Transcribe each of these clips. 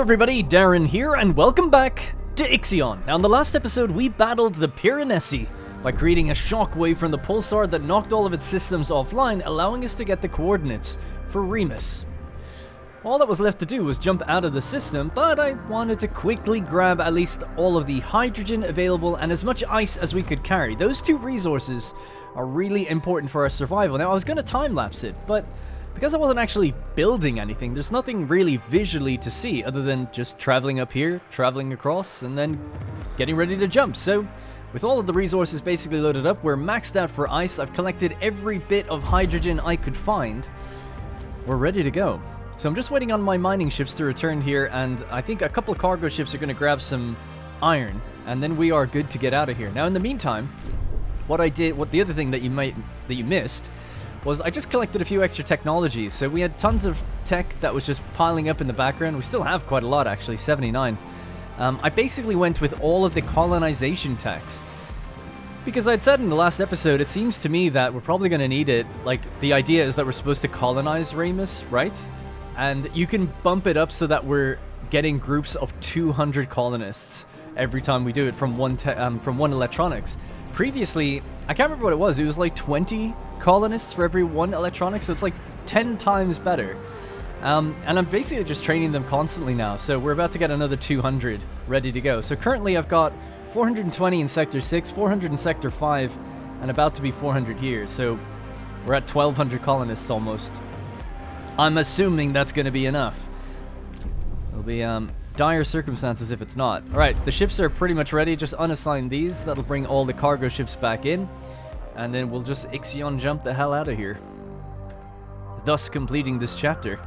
Hello everybody, Darren here, and welcome back to IXION. Now in the last episode we battled the Piranesi by creating a shockwave from the pulsar that knocked all of its systems offline, allowing us to get the coordinates for Remus. All that was left to do was jump out of the system, but I wanted to quickly grab at least all of the hydrogen available and as much ice as we could carry. Those two resources are really important for our survival. Now I was going to time-lapse it, but because I wasn't actually building anything, there's nothing really visually to see other than just traveling up here, traveling across, and then getting ready to jump. So with all of the resources basically loaded up, we're maxed out for ice. I've collected every bit of hydrogen I could find. We're ready to go. So I'm just waiting on my mining ships to return here, and I think a couple of cargo ships are going to grab some iron, and then we are good to get out of here. Now in the meantime, the other thing that you missed was I just collected a few extra technologies. So we had tons of tech that was just piling up in the background. We still have quite a lot actually, 79. I basically went with all of the colonization techs. Because I'd said in the last episode, it seems to me that we're probably going to need it. Like, the idea is that we're supposed to colonize Remus, right? And you can bump it up so that we're getting groups of 200 colonists every time we do it from one electronics. Previously, I can't remember what it was. It was like 20 colonists for every one electronic, so it's like 10 times better. And I'm basically just training them constantly now, so we're about to get another 200 ready to go. So currently I've got 420 in Sector 6, 400 in Sector 5, and about to be 400 here, so we're at 1,200 colonists almost. I'm assuming that's going to be enough. It'll be dire circumstances if it's not. Alright, the ships are pretty much ready. Just unassign these. That'll bring all the cargo ships back in. And then we'll just IXION jump the hell out of here. Thus completing this chapter.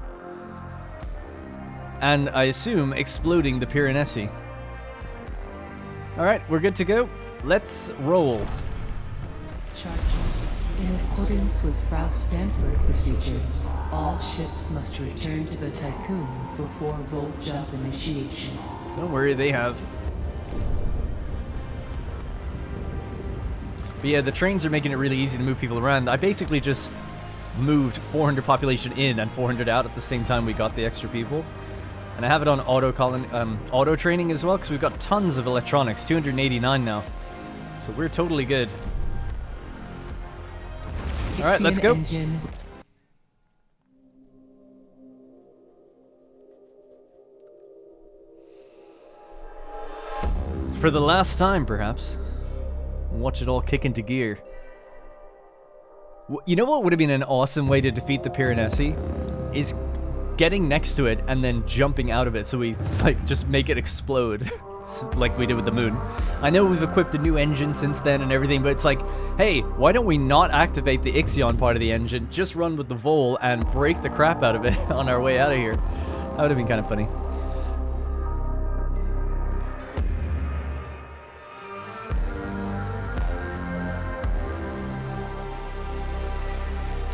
And I assume exploding the Piranesi. Alright, we're good to go. Let's roll. Charge. In accordance with Stanford procedures, all ships must return to the Tycoon before Volt Jump initiation. Don't worry, they have. But yeah, the trains are making it really easy to move people around. I basically just moved 400 population in and 400 out at the same time we got the extra people. And I have it on auto training as well, because we've got tons of electronics, 289 now. So we're totally good. Alright, let's go. Engine. For the last time, perhaps. Watch it all kick into gear. You know what would have been an awesome way to defeat the Piranesi? Is getting next to it and then jumping out of it so we like just make it explode. Like we did with the moon. I know we've equipped a new engine since then and everything, but it's like, hey, why don't we not activate the IXION part of the engine, just run with the Vol and break the crap out of it on our way out of here? That would have been kind of funny.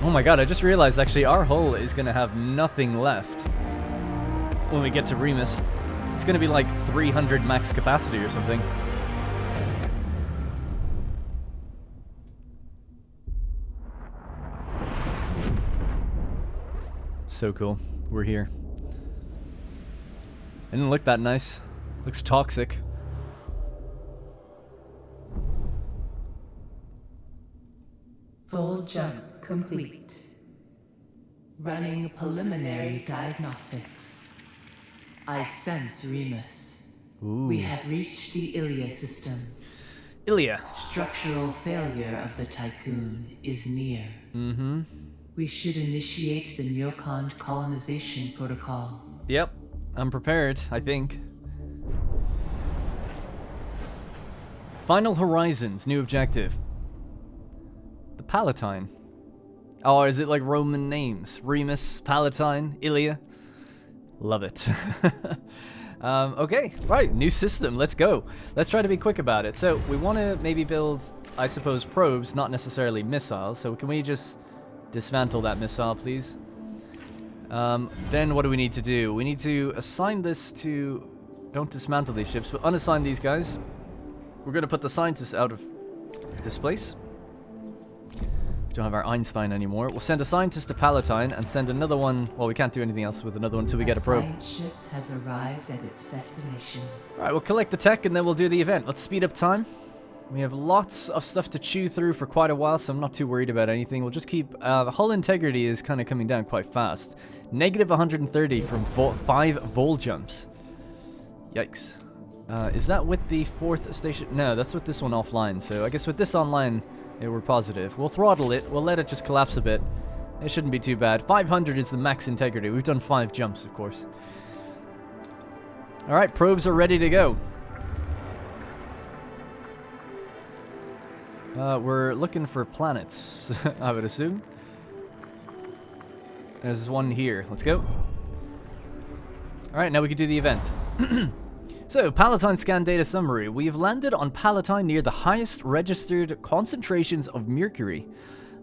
Oh my god, I just realized actually our hull is going to have nothing left when we get to Remus. It's going to be like 300 max capacity or something. So cool. We're here. It didn't look that nice. Looks toxic. Full jump complete. Running preliminary diagnostics. I sense Remus. Ooh. We have reached the Ilia system. Ilia. Structural failure of the Tycoon is near. Mm-hmm. We should initiate the Neocon colonization protocol. Yep. I'm prepared, I think. Final Horizons, new objective. The Palatine. Oh, is it like Roman names? Remus, Palatine, Ilia. Love it. Okay, right, new system, let's go. Let's try to be quick about it. So, we want to maybe build, I suppose, probes, not necessarily missiles. So can we just dismantle that missile, please? Then what do we need to do? We need to assign this to... Don't dismantle these ships, but unassign these guys. We're going to put the scientists out of this place. We don't have our Einstein anymore. We'll send a scientist to Palatine and send another one. Well, we can't do anything else with another one until we get a probe. Science ship has arrived at its destination. Alright, we'll collect the tech and then we'll do the event. Let's speed up time. We have lots of stuff to chew through for quite a while, so I'm not too worried about anything. We'll just keep... hull integrity is kind of coming down quite fast. Negative 130 from 5 vol jumps. Yikes. Is that with the 4th station? No, that's with this one offline. So I guess with this online, we're positive. We'll throttle it. We'll let it just collapse a bit. It shouldn't be too bad. 500 is the max integrity. We've done 5 jumps, of course. Alright, probes are ready to go. We're looking for planets, I would assume. There's one here. Let's go. Alright, now we can do the event. So, Palatine scan data summary. We have landed on Palatine near the highest registered concentrations of mercury.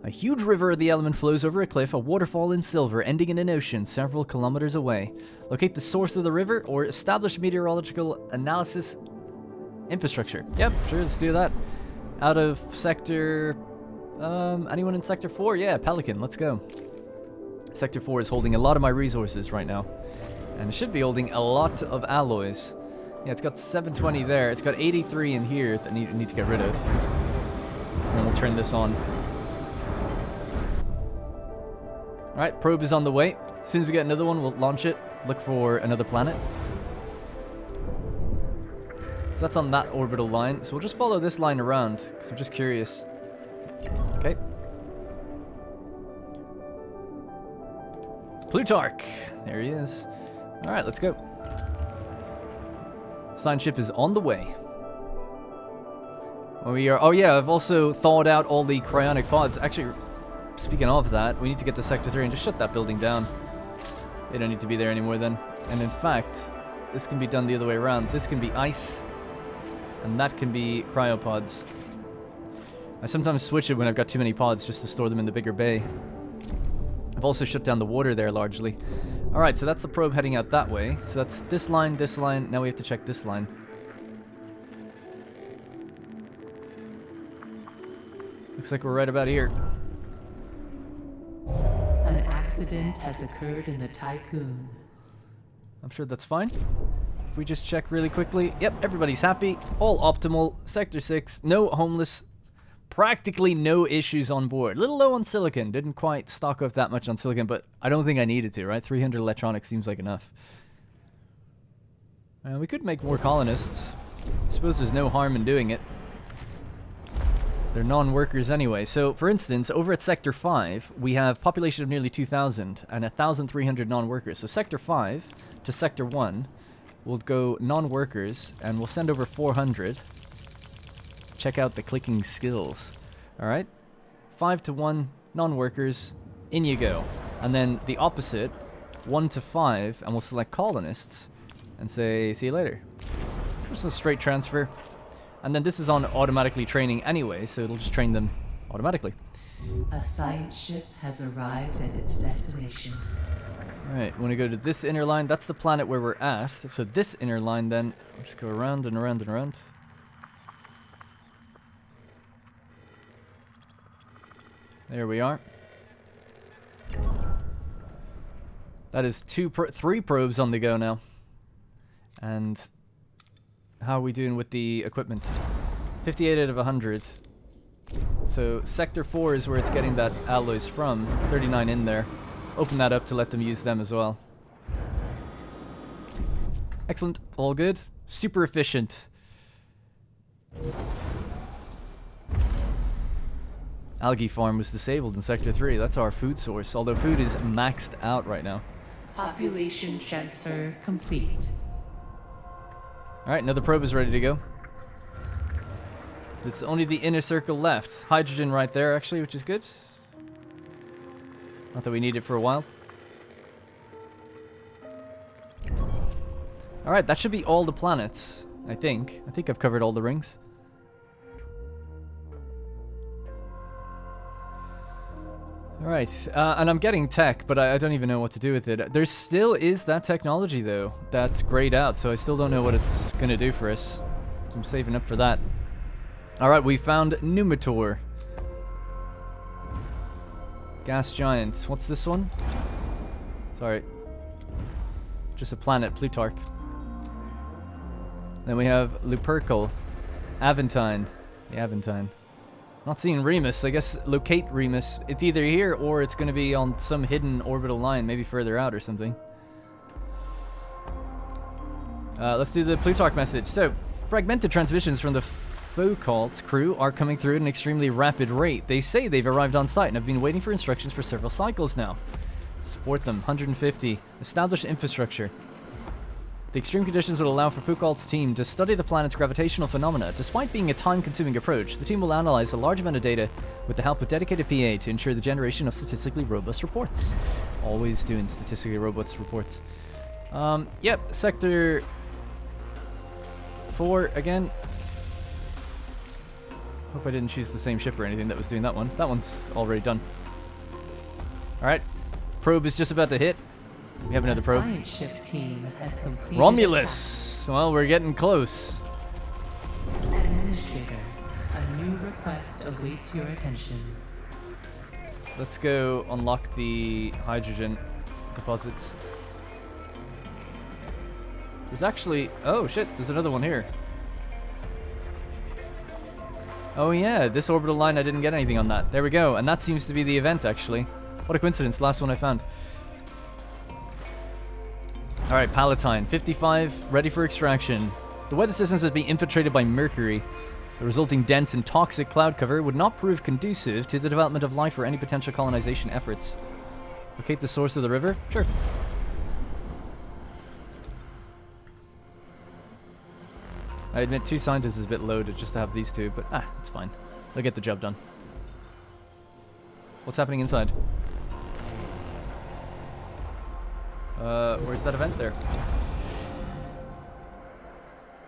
A huge river of the element flows over a cliff, a waterfall in silver, ending in an ocean several kilometers away. Locate the source of the river or establish meteorological analysis infrastructure. Yep, sure, let's do that. Out of sector... anyone in sector 4? Yeah, Pelican, let's go. Sector 4 is holding a lot of my resources right now. And it should be holding a lot of alloys. Yeah, it's got 720 there. It's got 83 in here that need to get rid of. And then we'll turn this on. Alright, probe is on the way. As soon as we get another one, we'll launch it. Look for another planet. So that's on that orbital line. So we'll just follow this line around, because I'm just curious. Okay. Plutarch! There he is. Alright, let's go. Science ship is on the way. We are... Oh yeah, I've also thawed out all the cryonic pods. Actually, speaking of that, we need to get to Sector 3 and just shut that building down. They don't need to be there anymore then. And in fact, this can be done the other way around. This can be ice, and that can be cryopods. I sometimes switch it when I've got too many pods just to store them in the bigger bay. I've also shut down the water there largely. Alright, so that's the probe heading out that way. So that's this line, this line. Now we have to check this line. Looks like we're right about here. An accident has occurred in the Tycoon. I'm sure that's fine. If we just check really quickly. Yep, everybody's happy. All optimal. Sector 6. No homeless. Practically no issues on board. A little low on silicon. Didn't quite stock up that much on silicon, but I don't think I needed to, right? 300 electronics seems like enough. We could make more colonists. I suppose there's no harm in doing it. They're non-workers anyway. So, for instance, over at Sector 5, we have population of nearly 2,000 and 1,300 non-workers. So Sector 5 to Sector 1 will go non-workers, and we'll send over 400. Check out the clicking skills. Alright. 5 to 1, non-workers, in you go. And then the opposite, 1 to 5, and we'll select colonists, and say, see you later. Just a straight transfer. And then this is on automatically training anyway, so it'll just train them automatically. A science ship has arrived at its destination. Alright, we want to go to this inner line. That's the planet where we're at. So this inner line then, we'll just go around and around and around. There we are. That is 3 probes on the go now. And how are we doing with the equipment? 58 out of 100. So Sector 4 is where it's getting that alloys from. 39 in there. Open that up to let them use them as well. Excellent. All good. Super efficient. Algae farm was disabled in Sector 3. That's our food source, although food is maxed out right now. Population transfer complete. Alright, another probe is ready to go. There's only the inner circle left. Hydrogen right there, actually, which is good. Not that we need it for a while. Alright, that should be all the planets, I think. I think I've covered all the rings. Alright, and I'm getting tech, but I don't even know what to do with it. There still is that technology, though, that's grayed out, so I still don't know what it's going to do for us. So I'm saving up for that. Alright, we found Numitor. Gas giant. What's this one? Sorry. Just a planet, Plutarch. Then we have Lupercal. Aventine. The Aventine. Not seeing Remus. I guess locate Remus. It's either here or it's going to be on some hidden orbital line, maybe further out or something. Let's do the Plutarch message. So, fragmented transmissions from the Foucault's crew are coming through at an extremely rapid rate. They say they've arrived on site and have been waiting for instructions for several cycles now. Support them. 150. Establish infrastructure. The extreme conditions will allow for Foucault's team to study the planet's gravitational phenomena. Despite being a time-consuming approach, the team will analyze a large amount of data with the help of dedicated PA to ensure the generation of statistically robust reports. Always doing statistically robust reports. Yep, Sector 4 again. Hope I didn't choose the same ship or anything that was doing that one. That one's already done. Alright, probe is just about to hit. We have another probe. Science ship team has completed Romulus! Well, we're getting close. Administrator, a new request awaits your attention. Let's go unlock the hydrogen deposits. There's actually... Oh shit, there's another one here. Oh yeah, this orbital line, I didn't get anything on that. There we go, and that seems to be the event actually. What a coincidence, last one I found. Alright, Palatine, 55, ready for extraction. The weather systems have been infiltrated by Mercury. The resulting dense and toxic cloud cover would not prove conducive to the development of life or any potential colonization efforts. Locate the source of the river? Sure. I admit 2 scientists is a bit loaded just to have these 2, but it's fine. They'll get the job done. What's happening inside? Where's that event there?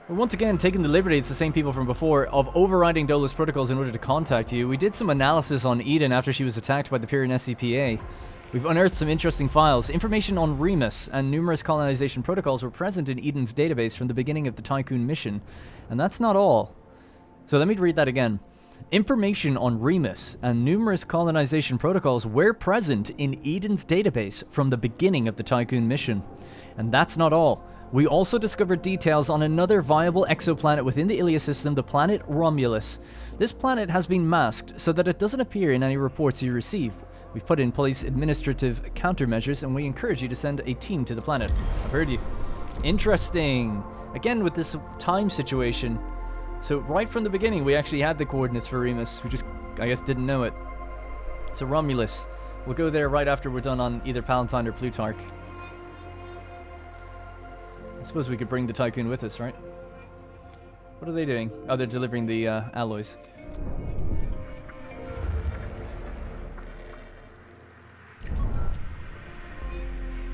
We're once again taking the liberty, it's the same people from before, of overriding Dola's protocols in order to contact you. We did some analysis on Eden after she was attacked by the Piranesi PA. We've unearthed some interesting files. Information on Remus and numerous colonization protocols were present in Eden's database from the beginning of the Tycoon mission. And that's not all. So let me read that again. Information on Remus and numerous colonization protocols were present in Eden's database from the beginning of the Tycoon mission. And that's not all. We also discovered details on another viable exoplanet within the Ilia system, the planet Romulus. This planet has been masked so that it doesn't appear in any reports you receive. We've put in place administrative countermeasures and we encourage you to send a team to the planet. I've heard you. Interesting. Again with this time situation. So right from the beginning we actually had the coordinates for Remus. We just, I guess, didn't know it. So Romulus. We'll go there right after we're done on either Palatine or Plutarch. I suppose we could bring the Tycoon with us, right? What are they doing? Oh, they're delivering the alloys.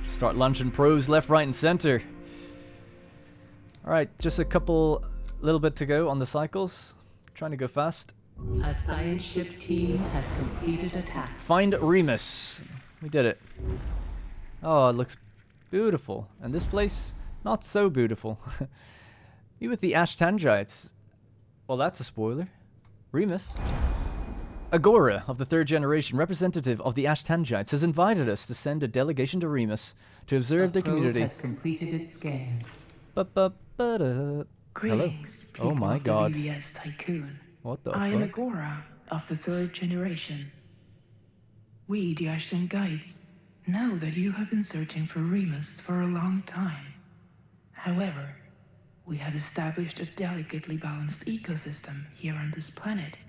Start launching probes left, right, and center. Alright, just a little bit to go on the cycles. Trying to go fast. A science ship team has completed a task. Find Remus. We did it. Oh, it looks beautiful. And this place, not so beautiful. You with the Ashtangites. Well, that's a spoiler. Remus. Agora of the 3rd generation, representative of the Ashtangites, has invited us to send a delegation to Remus to observe the community. Has completed its scan. Hello. Greetings, Oh my god. the Ilia's Tycoon. What the I am fuck? Agora of the 3rd generation. We, the Ashtangites, know that you have been searching for Remus for a long time. However, we have established a delicately balanced ecosystem here on this planet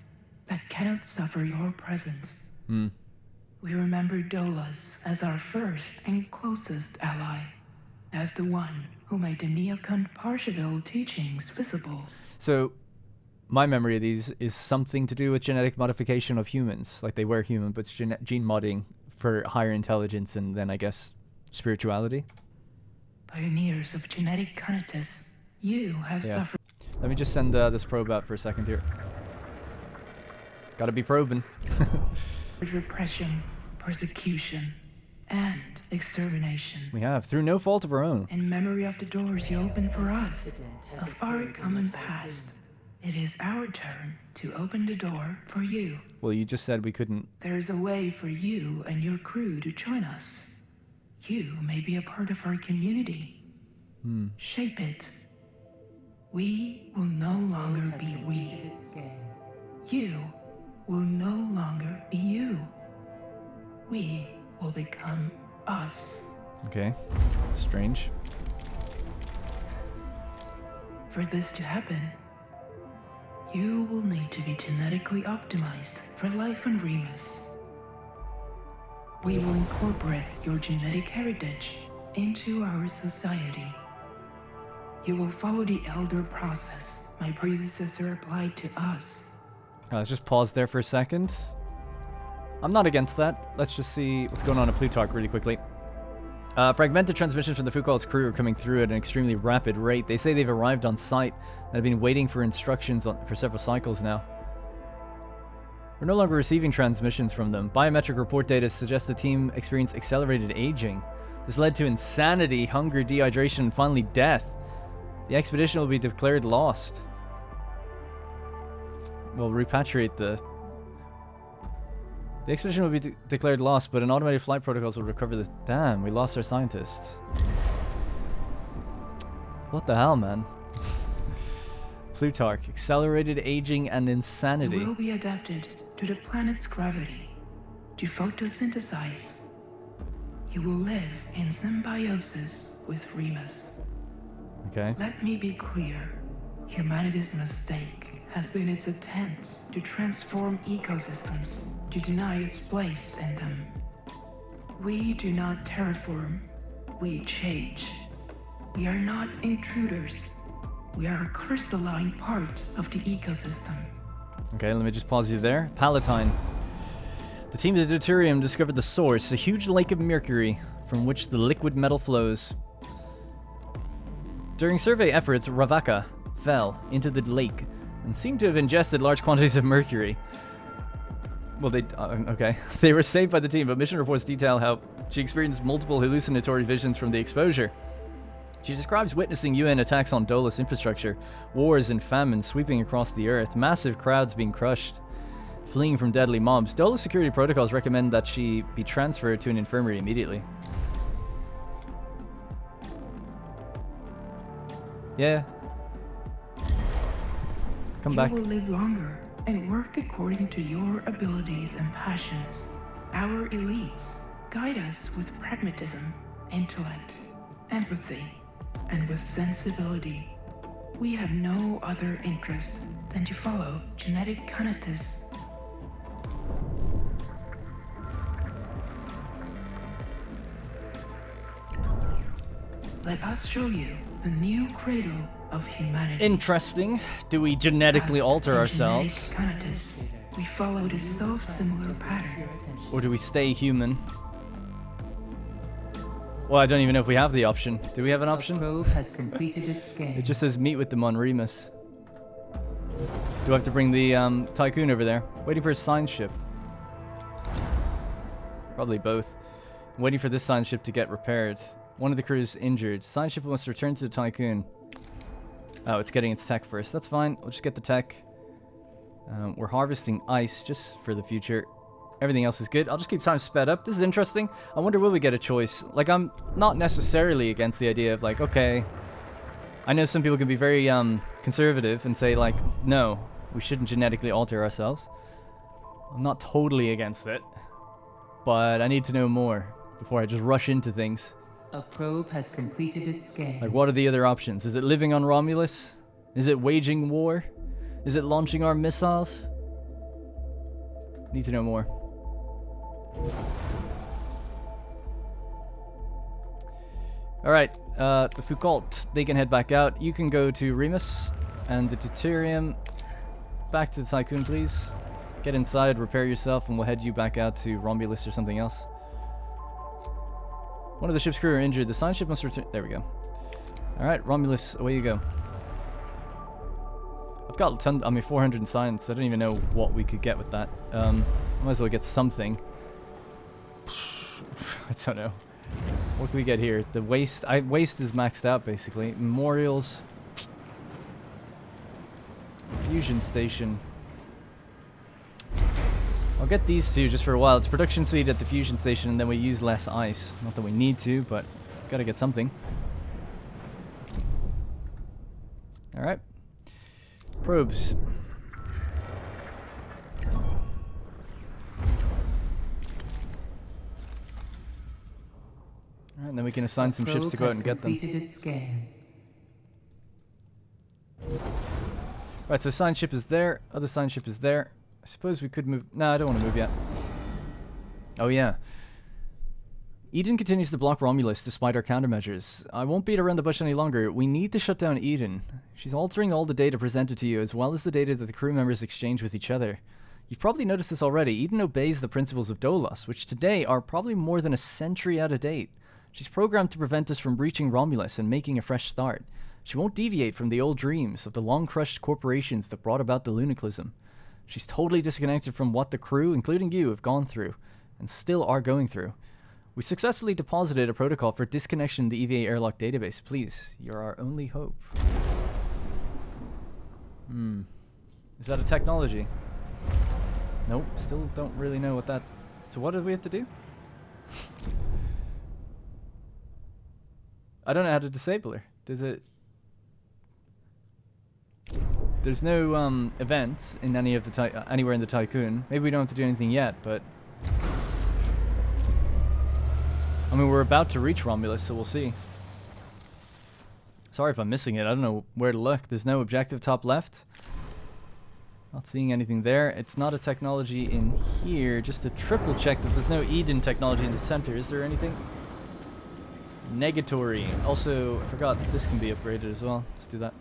that cannot suffer your presence. We remember Dolas as our first and closest ally, as the one who made the Neocon Parsheville teachings visible. So, my memory of these is something to do with genetic modification of humans. Like they were human, but it's gene modding for higher intelligence and then, I guess, spirituality. Pioneers of genetic conatus, you have suffered Let me just send this probe out for a second here. Gotta be probing. repression, persecution, and extermination. We have, through no fault of our own. In memory of the doors you opened for us, of our common past, It is our turn to open the door for you. Well, you just said we couldn't. There's a way for you and your crew to join us. You may be a part of our community. Shape it. We will no longer be we. You will no longer be you. We will become us. Okay. Strange. For this to happen, you will need to be genetically optimized for life on Remus. We will incorporate your genetic heritage into our society. You will follow the elder process my predecessor applied to us. Let's just pause there for a second. I'm not against that. Let's just see what's going on in Plutarch really quickly. Fragmented transmissions from the Foucault's crew are coming through at an extremely rapid rate. They say they've arrived on site and have been waiting for instructions for several cycles now. We're no longer receiving transmissions from them. Biometric report data suggests the team experienced accelerated aging. This led to insanity, hunger, dehydration, and finally death. The expedition will be declared lost. We'll repatriate the expedition will be declared lost, but an automated flight protocols will recover the... Damn, we lost our scientists. What the hell, man? Plutarch, accelerated aging and insanity. You will be adapted to the planet's gravity, to photosynthesize. You will live in symbiosis with Remus. Okay. Let me be clear. Humanity's mistake has been its attempts to transform ecosystems, to deny its place in them. We do not terraform, we change. We are not intruders. We are a crystalline part of the ecosystem. Okay, let me just pause you there. Palatine. The team of the deuterium discovered the source, a huge lake of mercury from which the liquid metal flows. During survey efforts, Ravaka fell into the lake and seemed to have ingested large quantities of mercury. Well, okay. They were saved by the team, but mission reports detail how she experienced multiple hallucinatory visions from the exposure. She describes witnessing UN attacks on Dolus infrastructure, wars and famine sweeping across the earth, massive crowds being crushed, fleeing from deadly mobs. Dolus security protocols recommend that she be transferred to an infirmary immediately. Yeah. Come back. You will live longer and work according to your abilities and passions. Our elites guide us with pragmatism, intellect, empathy, and with sensibility. We have no other interest than to follow genetic conatus. Let us show you the new cradle of humanity. Interesting. Do we genetically alter ourselves? Conatus, we follow a self-similar pattern. Or do we stay human? Well, I don't even know if we have the option. Do we have an option? The probe has completed its scan. It just says meet with them on Remus. Do I have to bring the Tycoon over there? Waiting for a science ship. Probably both. Waiting for this science ship to get repaired. One of the crew is injured. Science ship must return to the Tycoon. Oh, it's getting its tech first. That's fine. We'll just get the tech. We're harvesting ice just for the future. Everything else is good. I'll just keep time sped up. This is interesting. I wonder, will we get a choice? Like, I'm not necessarily against the idea of, like, okay, I know some people can be very conservative and say, like, no, we shouldn't genetically alter ourselves. I'm not totally against it, but I need to know more before I just rush into things. A probe has completed its scan. Like, what are the other options? Is it living on Romulus? Is it waging war? Is it launching our missiles? Need to know more. Alright, the Foucault, they can head back out. You can go to Remus and the deuterium. Back to the Tycoon, please. Get inside, repair yourself, and we'll head you back out to Romulus or something else. One of the ship's crew are injured. The science ship must return. There we go. Alright, Romulus, away you go. I've got 400 in science. I don't even know what we could get with that. Might as well get something. I don't know. What can we get here? The waste. Waste is maxed out, basically. Memorials. fusion station. I'll get these two just for a while. It's production speed at the fusion station, and then we use less ice. Not that we need to, but gotta get something. Alright. Probes. Alright, and then we can assign some ships to go out and get them. Its scan. Right, so assigned ship is there. Other assigned ship is there. I suppose we could move... No, I don't want to move yet. Oh, yeah. Eden continues to block Romulus despite our countermeasures. I won't beat around the bush any longer. We need to shut down Eden. She's altering all the data presented to you, as well as the data that the crew members exchange with each other. You've probably noticed this already. Eden obeys the principles of Dolos, which today are probably more than a century out of date. She's programmed to prevent us from reaching Romulus and making a fresh start. She won't deviate from the old dreams of the long-crushed corporations that brought about the lunaclism. She's totally disconnected from what the crew, including you, have gone through, and still are going through. We successfully deposited a protocol for disconnection in the EVA airlock database. Please, you're our only hope. Is that a technology? Nope, still don't really know what that... So what do we have to do? I don't know how to disable her. Does it... There's no events in any of the anywhere in the Tycoon. Maybe we don't have to do anything yet, but... I mean, we're about to reach Romulus, so we'll see. Sorry if I'm missing it. I don't know where to look. There's no objective top left. Not seeing anything there. It's not a technology in here. Just to triple check that there's no Eden technology in the center. Is there anything? Negatory. Also, I forgot this can be upgraded as well. Let's do that.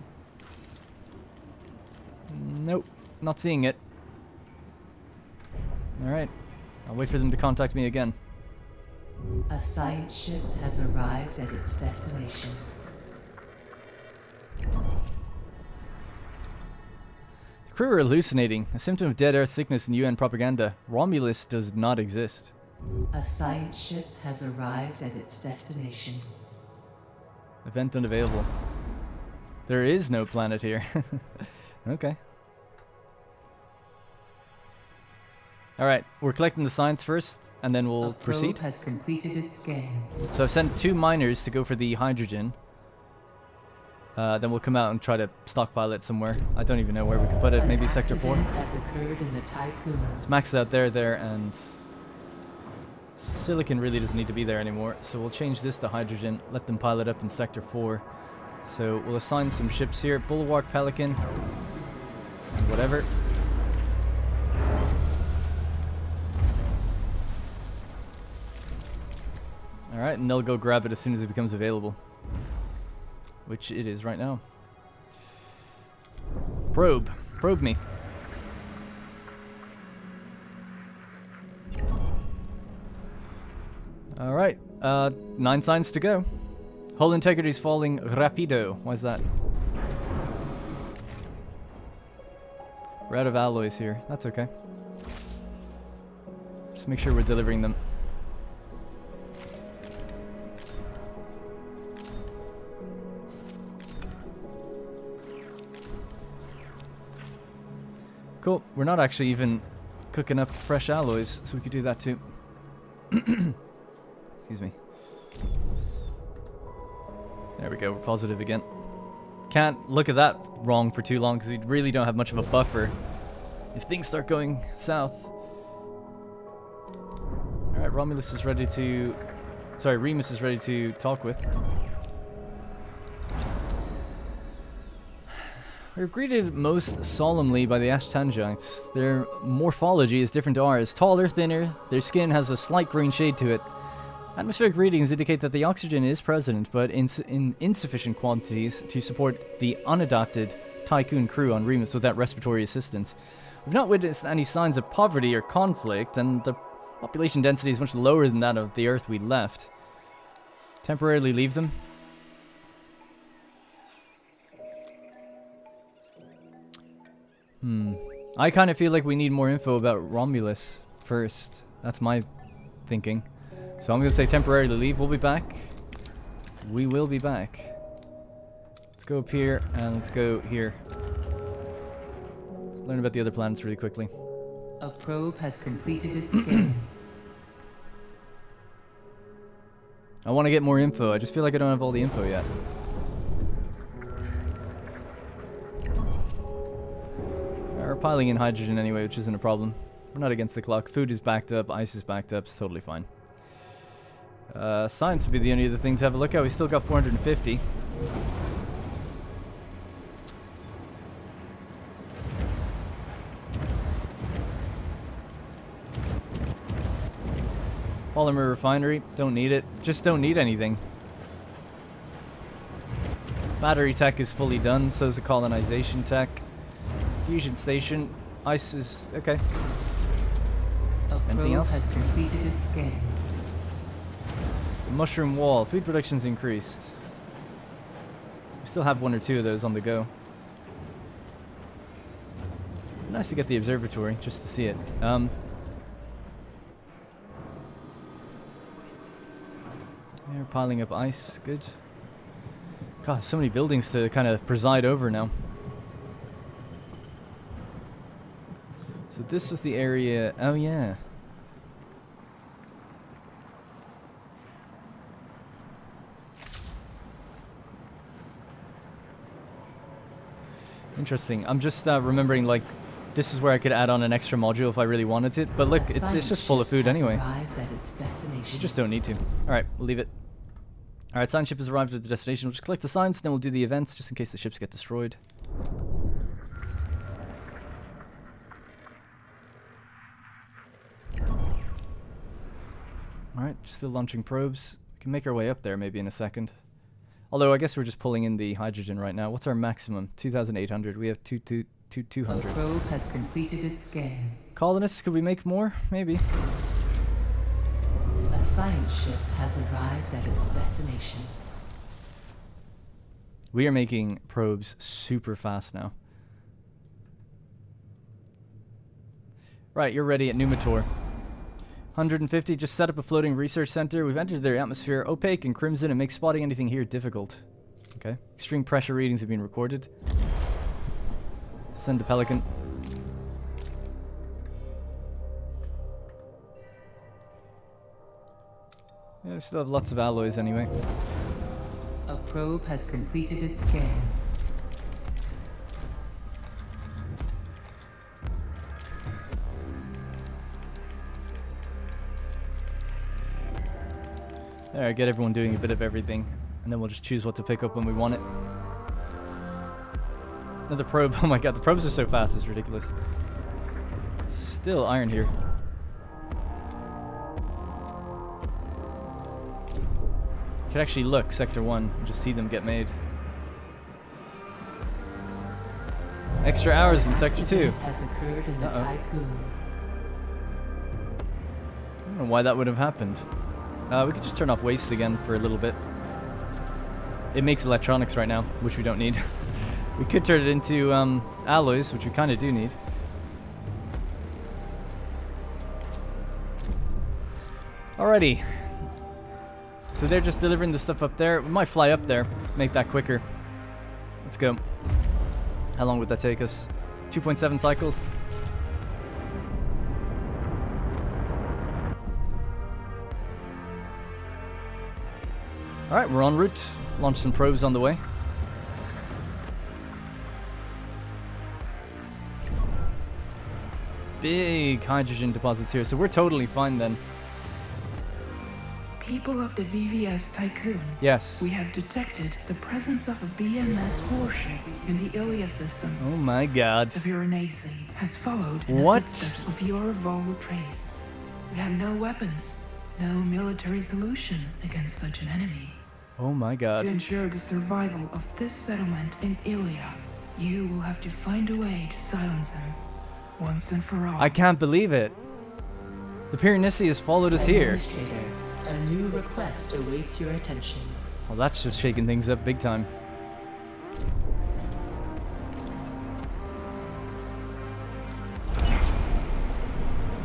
Nope. Not seeing it. Alright. I'll wait for them to contact me again. A science ship has arrived at its destination. The crew are hallucinating. A symptom of dead Earth sickness in UN propaganda. Romulus does not exist. A science ship has arrived at its destination. Event unavailable. There is no planet here. Okay. Alright, we're collecting the science first, and then we'll proceed. Has completed its scan. So I've sent 2 miners to go for the hydrogen. Then we'll come out and try to stockpile it somewhere. I don't even know where we could put it. Maybe Sector 4. Has occurred in the Tycoon. It's maxed out there, and silicon really doesn't need to be there anymore. So we'll change this to hydrogen, let them pile it up in Sector 4. So we'll assign some ships here. Bulwark, Pelican, and whatever. Alright, and they'll go grab it as soon as it becomes available. Which it is right now. Probe. Probe me. Alright, 9 signs to go. Hull integrity is falling rapido. Why is that? We're out of alloys here. That's okay. Just make sure we're delivering them. Cool. We're not actually even cooking up fresh alloys, so we could do that too. Excuse me. There we go. We're positive again. Can't look at that wrong for too long because we really don't have much of a buffer if things start going south. Alright, Romulus is ready to... Sorry, Remus is ready to talk with. We're greeted most solemnly by the Ashtangites. Their morphology is different to ours. Taller, thinner, their skin has a slight green shade to it. Atmospheric readings indicate that the oxygen is present, but in insufficient quantities to support the unadapted Tycoon crew on Remus without respiratory assistance. We've not witnessed any signs of poverty or conflict, and the population density is much lower than that of the Earth we left. Temporarily leave them? I kind of feel like we need more info about Romulus first. That's my thinking. So I'm going to say temporarily leave. We'll be back. We will be back. Let's go up here and let's go here. learn about the other planets really quickly. A probe has completed its scan. I want to get more info. I just feel like I don't have all the info yet. We're piling in hydrogen anyway, which isn't a problem. We're not against the clock. Food is backed up. Ice is backed up. It's totally fine. Science would be the only other thing to have a look at. We still got 450. Polymer refinery. Don't need it. Just don't need anything. Battery tech is fully done. So is the colonization tech. Fusion station. Ice is... okay. Anything else? Has completed its scan. The mushroom wall. Food production's increased. We still have 1 or 2 of those on the go. Nice to get the observatory just to see it. We're piling up ice. Good. God, so many buildings to kind of preside over now. So this was the area... oh yeah. Interesting. I'm just remembering, like, this is where I could add on an extra module if I really wanted it. But look, it's just full of food anyway. You just don't need to. Alright, we'll leave it. Alright, science ship has arrived at the destination. We'll just collect the science, then we'll do the events, just in case the ships get destroyed. Alright, still launching probes. We can make our way up there maybe in a second. Although I guess we're just pulling in the hydrogen right now. What's our maximum? 2,800. We have 200. The probe has completed its scan. Colonists, could we make more? Maybe. A science ship has arrived at its destination. We are making probes super fast now. Right, you're ready at Numitor. 150, just set up a floating research center. We've entered their atmosphere, opaque and crimson, and makes spotting anything here difficult. Okay. Extreme pressure readings have been recorded. Send the Pelican. Yeah, we still have lots of alloys anyway. A probe has completed its scan. There, get everyone doing a bit of everything, and then we'll just choose what to pick up when we want it. Another probe. Oh my god, the probes are so fast, it's ridiculous. Still iron here. Could actually look, Sector 1, and just see them get made. Extra hours in Sector 2. Has occurred in the Tycoon. I don't know why that would have happened. We could just turn off waste again for a little bit. It makes electronics right now, which we don't need. We could turn it into alloys, which we kind of do need. Alrighty. So they're just delivering the stuff up there. We might fly up there, make that quicker. Let's go. How long would that take us? 2.7 cycles. Alright, we're en route. Launch some probes on the way. Big hydrogen deposits here, so we're totally fine then. People of the VVS Tycoon. Yes. We have detected the presence of a BMS warship in the Ilia system. Oh my god. The Piranesi has followed in What? the footsteps of your Vol trace. We have no weapons, no military solution against such an enemy. Oh my god. To ensure the survival of this settlement in Ilia, you will have to find a way to silence them, once and for all. I can't believe it. The Piranesi has followed us here. Administrator, a new request awaits your attention. Well, that's just shaking things up big time.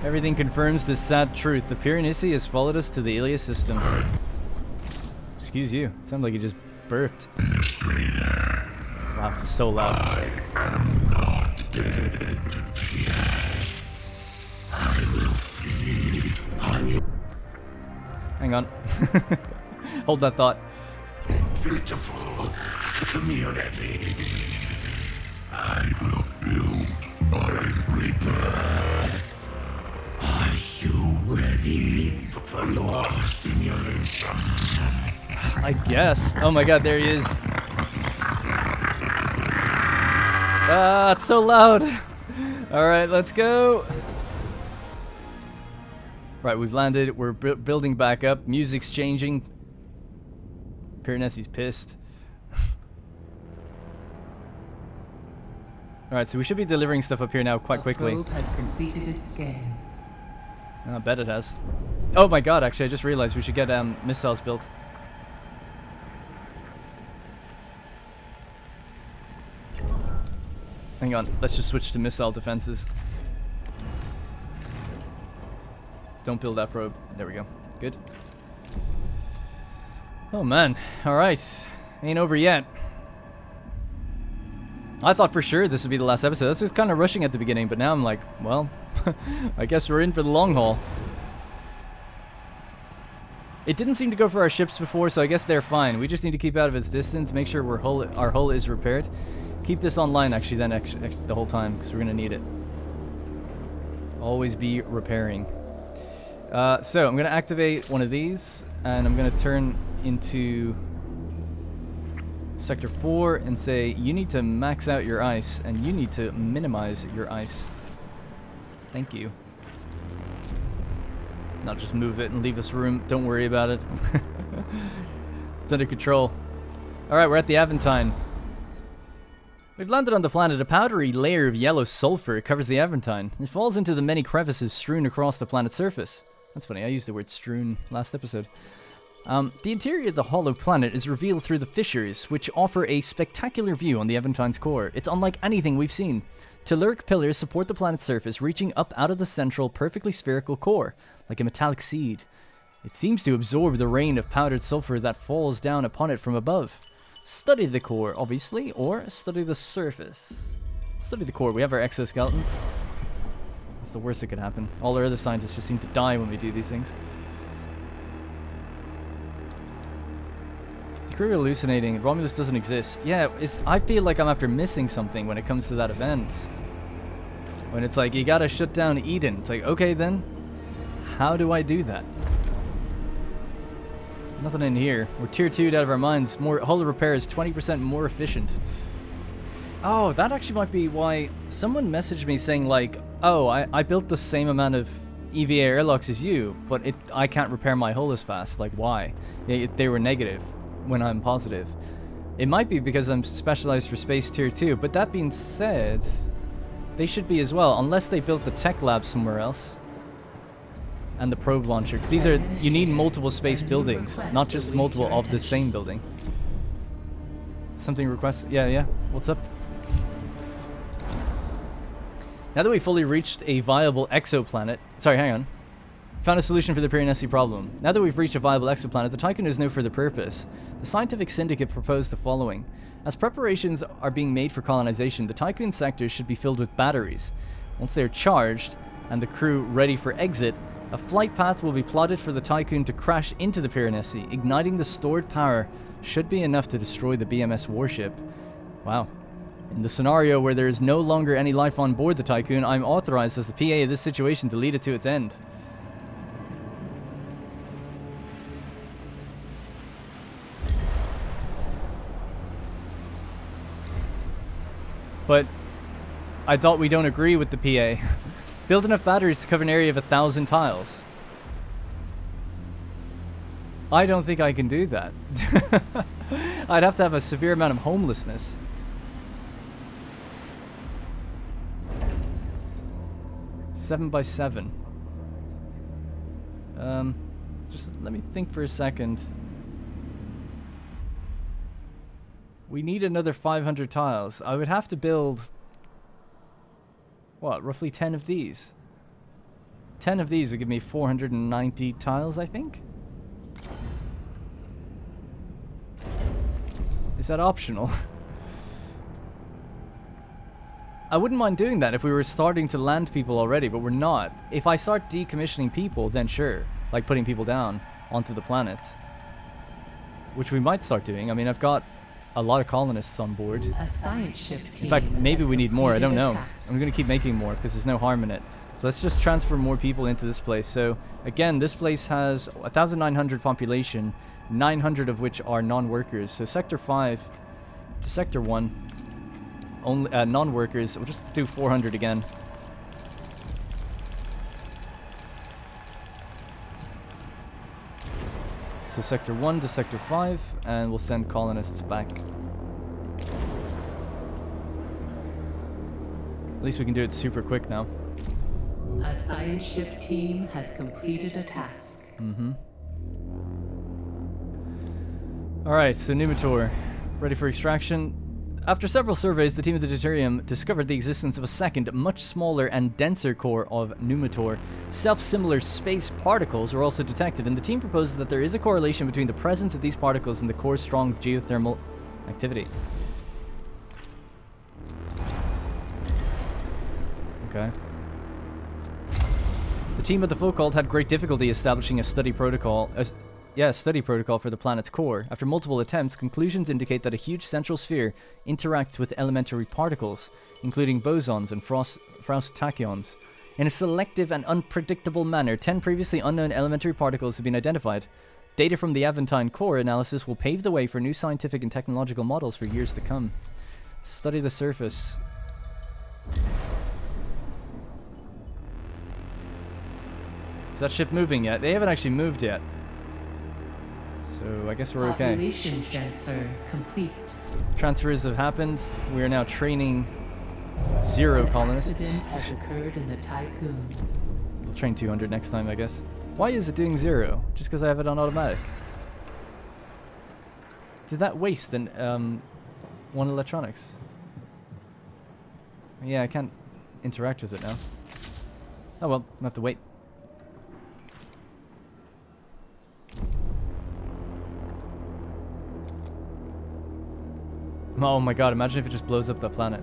Everything confirms this sad truth. The Piranesi has followed us to the Ilia system. Excuse you. Sounded like you just burped. Wow, so loud. I am not Hang on. Hold that thought. Beautiful community. I will build my rebirth. Are you ready for your simulation? I guess. Oh my god, there he is. Ah, it's so loud. Alright, let's go. Right, we've landed. We're building back up. Music's changing. Piranesi's pissed. Alright, so we should be delivering stuff up here now quite quickly. The probe has completed its scan. I bet it has. Oh my god, actually, I just realized we should get missiles built. Hang on, let's just switch to missile defenses. Don't build that probe. There we go. Good. Oh man, alright. Ain't over yet. I thought for sure this would be the last episode. This was kind of rushing at the beginning, but now I'm like, well, I guess we're in for the long haul. It didn't seem to go for our ships before, so I guess they're fine. We just need to keep out of its distance, make sure our hull is repaired. Keep this online, actually, then the whole time, because we're going to need it. Always be repairing. So, I'm going to activate one of these, and I'm going to turn into Sector 4 and say, you need to max out your ice, and you need to minimize your ice. Thank you. Not just move it and leave us room. Don't worry about it. It's under control. Alright, we're at the Aventine. We've landed on the planet. A powdery layer of yellow sulfur covers the Aventine. It falls into the many crevices strewn across the planet's surface. That's funny, I used the word strewn last episode. The interior of the hollow planet is revealed through the fissures, which offer a spectacular view on the Aventine's core. It's unlike anything we've seen. Telluric pillars support the planet's surface, reaching up out of the central, perfectly spherical core, like a metallic seed. It seems to absorb the rain of powdered sulfur that falls down upon it from above. Study the core, obviously, or study the surface. Study the core. We have our exoskeletons. That's the worst that could happen. All our other scientists just seem to die when we do these things. The crew are hallucinating. Romulus doesn't exist. Yeah, I feel like I'm after missing something when it comes to that event. When it's like, you gotta shut down Eden. It's like, okay then. How do I do that? Nothing in here. We're tier 2'd out of our minds. Hull repair is 20% more efficient. Oh, that actually might be why someone messaged me saying like, oh, I built the same amount of EVA airlocks as you, but I can't repair my hull as fast. Like, why? They were negative when I'm positive. It might be because I'm specialized for space tier 2, but that being said, they should be as well, unless they built the tech lab somewhere else. And the probe launcher, because these are, you need multiple space buildings, not just multiple of the same building. Something request, yeah, what's up? Now that we've fully reached a viable exoplanet, sorry, hang on. Found a solution for the Piranesi problem. Now that we've reached a viable exoplanet, the Tycoon has no further purpose. The scientific syndicate proposed the following. As preparations are being made for colonization, the Tycoon sectors should be filled with batteries. Once they are charged, and the crew ready for exit, a flight path will be plotted for the Tycoon to crash into the Piranesi. Igniting the stored power should be enough to destroy the BMS warship. Wow. In the scenario where there is no longer any life on board the Tycoon, I'm authorized as the PA of this situation to lead it to its end. But I thought we don't agree with the PA. Build enough batteries to cover an area of 1,000 tiles. I don't think I can do that. I'd have to have a severe amount of homelessness. Seven by 7. Just let me think for a second. We need another 500 tiles. I would have to build... what, roughly 10 of these? 10 of these would give me 490 tiles, I think? Is that optional? I wouldn't mind doing that if we were starting to land people already, but we're not. If I start decommissioning people, then sure. Like putting people down onto the planet. Which we might start doing. I mean, I've got a lot of colonists on board. A science ship team. In fact, maybe we need more. I don't know. Task. I'm going to keep making more because there's no harm in it. So let's just transfer more people into this place. So again, this place has 1,900 population, 900 of which are non-workers. So Sector 5 to Sector 1, only non-workers. We'll just do 400 again. So Sector 1 to Sector 5, and we'll send colonists back. At least we can do it super quick now. A science ship team has completed a task. Alright, so Numitor, ready for extraction. After several surveys, the team of the Deuterium discovered the existence of a second, much smaller and denser core of Numitor. Self-similar space particles were also detected, and the team proposes that there is a correlation between the presence of these particles and the core's strong geothermal activity. Okay. The team of the Foucault had great difficulty establishing a study protocol for the planet's core. After multiple attempts, conclusions indicate that a huge central sphere interacts with elementary particles, including bosons and Frostpunk. In a selective and unpredictable manner, 10 previously unknown elementary particles have been identified. Data from the Aventine core analysis will pave the way for new scientific and technological models for years to come. Study the surface. Is that ship moving yet? They haven't actually moved yet. So I guess we're okay. Population transfer complete. Transfers have happened. We are now training 0 colonists. Accident has occurred in the Tycoon. We'll train 200 next time, I guess. Why is it doing 0? Just because I have it on automatic. Did that waste one electronics? Yeah, I can't interact with it now. Oh well, I'll have to wait. Oh my god, imagine if it just blows up the planet.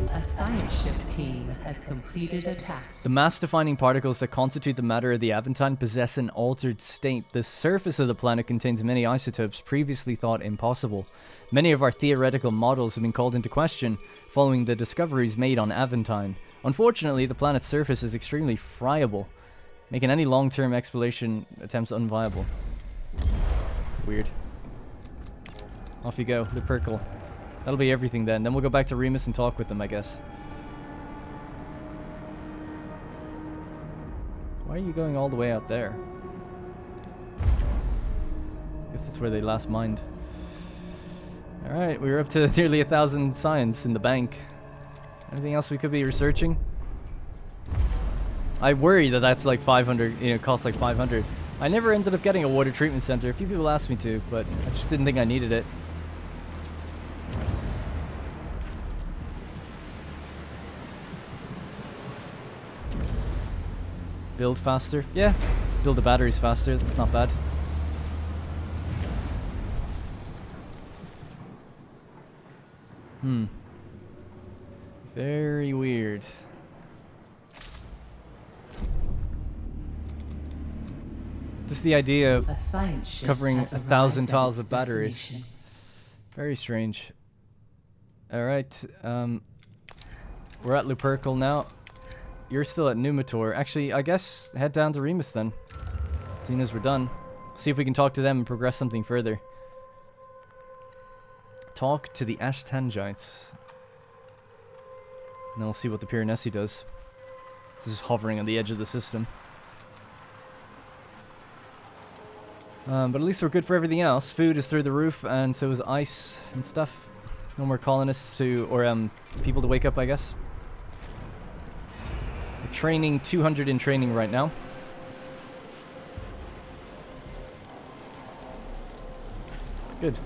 A science ship team has completed a task. The mass-defining particles that constitute the matter of the Aventine possess an altered state. The surface of the planet contains many isotopes previously thought impossible. Many of our theoretical models have been called into question following the discoveries made on Aventine. Unfortunately, the planet's surface is extremely friable, making any long-term exploration attempts unviable. Weird. Off you go, Lupercal. That'll be everything then. Then we'll go back to Remus and talk with them, I guess. Why are you going all the way out there? Guess that's where they last mined. Alright, we were up to nearly 1,000 science in the bank. Anything else we could be researching? I worry that that's like 500, costs like 500. I never ended up getting a water treatment center. A few people asked me to, but I just didn't think I needed it. Build faster? Yeah, build the batteries faster, that's not bad. Very weird. Just the idea of covering 1,000 tiles of batteries. Very strange. Alright, we're at Lupercal now. You're still at Numitor. Actually, I guess head down to Remus then. Seeing as we're done. See if we can talk to them and progress something further. Talk to the Ashtangites. And then we'll see what the Piranesi does. This is hovering on the edge of the system. But at least we're good for everything else. Food is through the roof, and so is ice and stuff. No more colonists or people to wake up, I guess. We're training 200 in training right now. Good.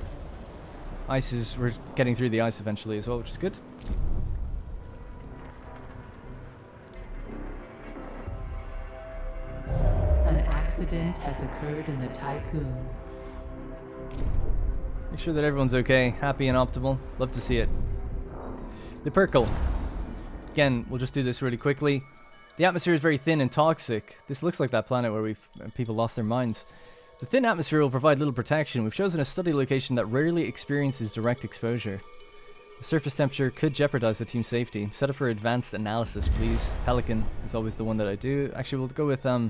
We're getting through the ice eventually as well, which is good. An accident has occurred in the Tycoon. Make sure that everyone's okay, happy and optimal. Love to see it. The Perkle. Again, we'll just do this really quickly. The atmosphere is very thin and toxic. This looks like that planet where people lost their minds. The thin atmosphere will provide little protection. We've chosen a study location that rarely experiences direct exposure. The surface temperature could jeopardize the team's safety. Set up for advanced analysis, please. Pelican is always the one that I do. Actually, we'll go with the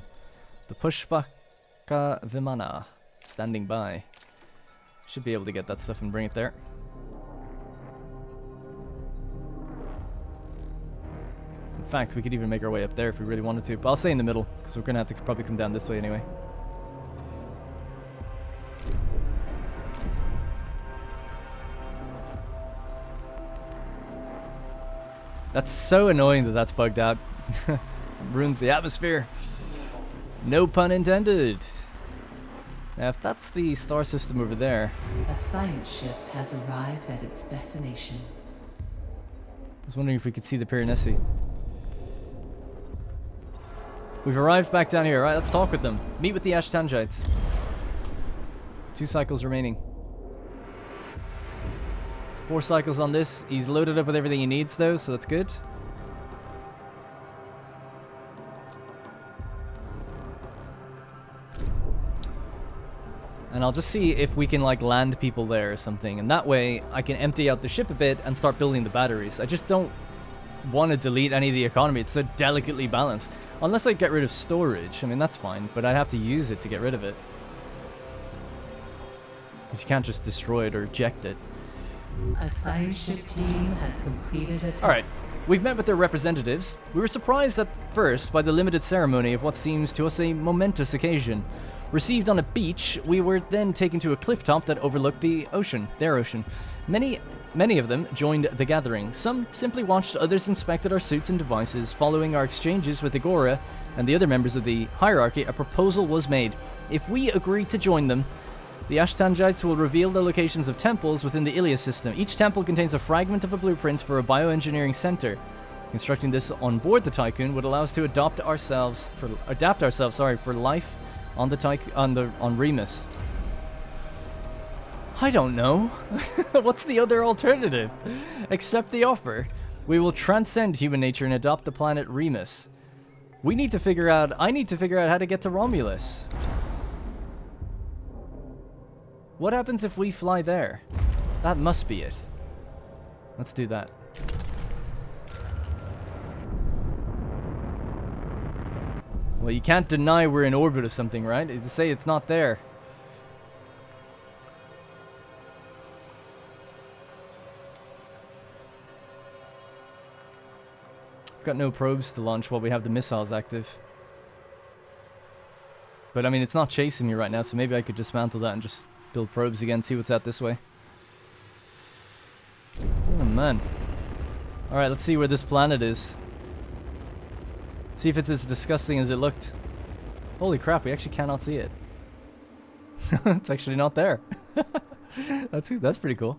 Pushpaka Vimana. Standing by. Should be able to get that stuff and bring it there. In fact, we could even make our way up there if we really wanted to. But I'll stay in the middle, because we're going to have to probably come down this way anyway. That's so annoying that that's bugged out. Ruins the atmosphere. No pun intended. Now, if that's the star system over there... A science ship has arrived at its destination. I was wondering if we could see the Piranesi. We've arrived back down here. Alright, let's talk with them. Meet with the Ashtangites. 2 cycles remaining. 4 cycles on this. He's loaded up with everything he needs though, so that's good. And I'll just see if we can like land people there or something, and that way I can empty out the ship a bit and start building the batteries. I just don't want to delete any of the economy. It's so delicately balanced. Unless I get rid of storage. I mean, that's fine, but I'd have to use it to get rid of it. Because you can't just destroy it or eject it. A science ship team has completed a task. Alright, we've met with their representatives. We were surprised at first by the limited ceremony of what seems to us a momentous occasion. Received on a beach, we were then taken to a cliff top that overlooked the ocean, their ocean. Many of them joined the gathering. Some simply watched, others inspected our suits and devices. Following our exchanges with Agora and the other members of the hierarchy, a proposal was made. If we agree to join them, the Ashtangites will reveal the locations of temples within the Ilia system. Each temple contains a fragment of a blueprint for a bioengineering center. Constructing this on board the Tycoon would allow us to adapt ourselves for life on the on Remus. I don't know. What's the other alternative? Accept the offer. We will transcend human nature and adopt the planet Remus. I need to figure out how to get to Romulus. What happens if we fly there? That must be it. Let's do that. Well, you can't deny we're in orbit of something, right? To say it's not there. I've got no probes to launch while we have the missiles active. But I mean, it's not chasing me right now, so maybe I could dismantle that and just build probes again, see what's out this way. Oh man. Alright, let's see where this planet is. See if it's as disgusting as it looked. Holy crap, we actually cannot see it. It's actually not there. That's pretty cool.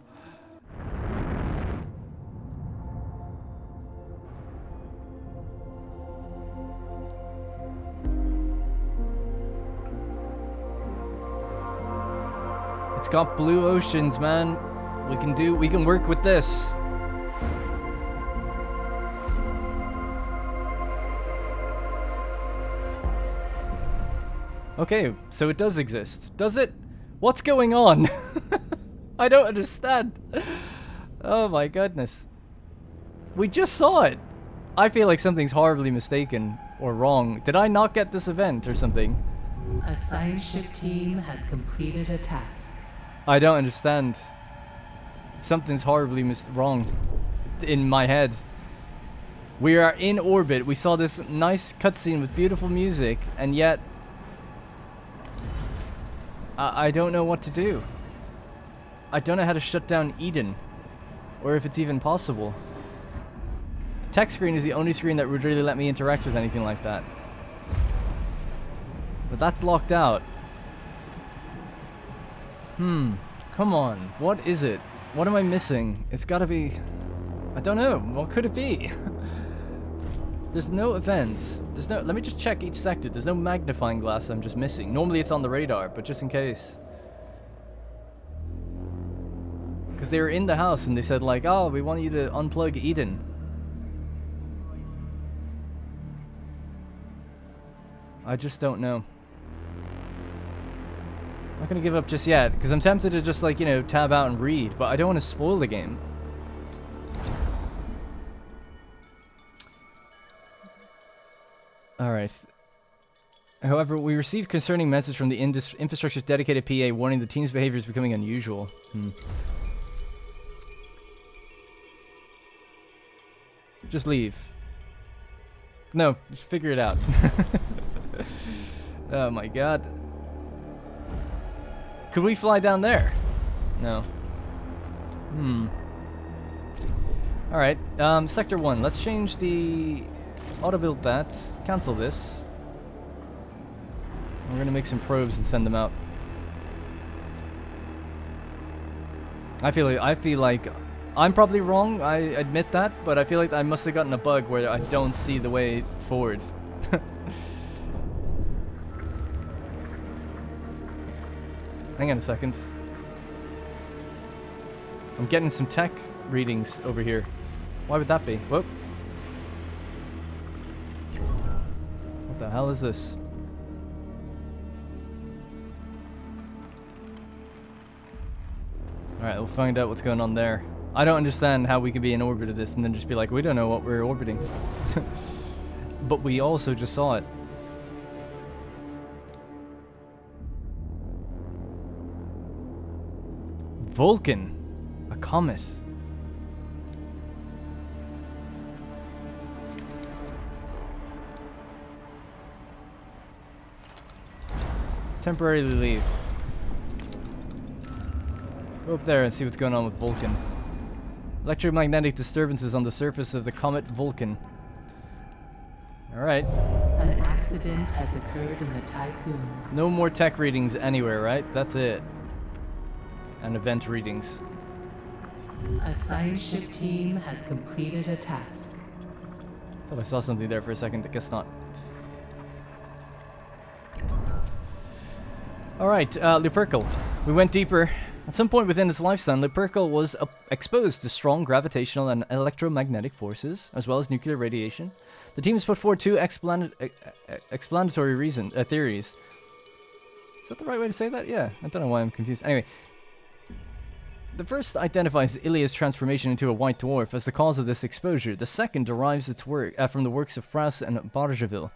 It's got blue oceans, man. We can work with this. Okay, so it does exist. Does it? What's going on? I don't understand. Oh my goodness. We just saw it. I feel like something's horribly mistaken or wrong. Did I not get this event or something? A science ship team has completed a task. I don't understand. Something's horribly wrong in my head. We are in orbit. We saw this nice cutscene with beautiful music, and yet I don't know what to do. I don't know how to shut down Eden, or if it's even possible. The text screen is the only screen that would really let me interact with anything like that. But that's locked out. Come on. What is it? What am I missing? It's gotta be... I don't know. What could it be? There's no events. There's no... Let me just check each sector. There's no magnifying glass I'm just missing. Normally it's on the radar, but just in case. Because they were in the house and they said like, oh, we want you to unplug Eden. I just don't know. I'm not gonna give up just yet, because I'm tempted to just like, you know, tab out and read, but I don't want to spoil the game. Alright. However, we received concerning message from the infrastructure's dedicated PA warning the team's behavior is becoming unusual. Just leave. No, just figure it out. Oh my god. Could we fly down there? No. Alright, Sector 1. Let's change the... auto-build that. Cancel this. We're gonna make some probes and send them out. I feel like I'm probably wrong, I admit that, but I feel like I must have gotten a bug where I don't see the way forward. Hang on a second. I'm getting some tech readings over here. Why would that be? Whoop. What the hell is this? Alright, we'll find out what's going on there. I don't understand how we can be in orbit of this and then just be like, we don't know what we're orbiting. But we also just saw it. Vulcan. A comet. Temporarily leave. Go up there and see what's going on with Vulcan. Electromagnetic disturbances on the surface of the comet Vulcan. Alright. An accident has occurred in the Tycoon. No more tech readings anywhere, right? That's it. And event readings. A science ship team has completed a task. Thought I saw something there for a second, I guess not. Alright, Lupercal. We went deeper. At some point within its lifespan, Lupercal was exposed to strong gravitational and electromagnetic forces, as well as nuclear radiation. The team has put forward two explanatory theories. Is that the right way to say that? Yeah, I don't know why I'm confused. Anyway, the first identifies Ilia's transformation into a white dwarf as the cause of this exposure. The second derives its work from the works of Fraus and Bargeville.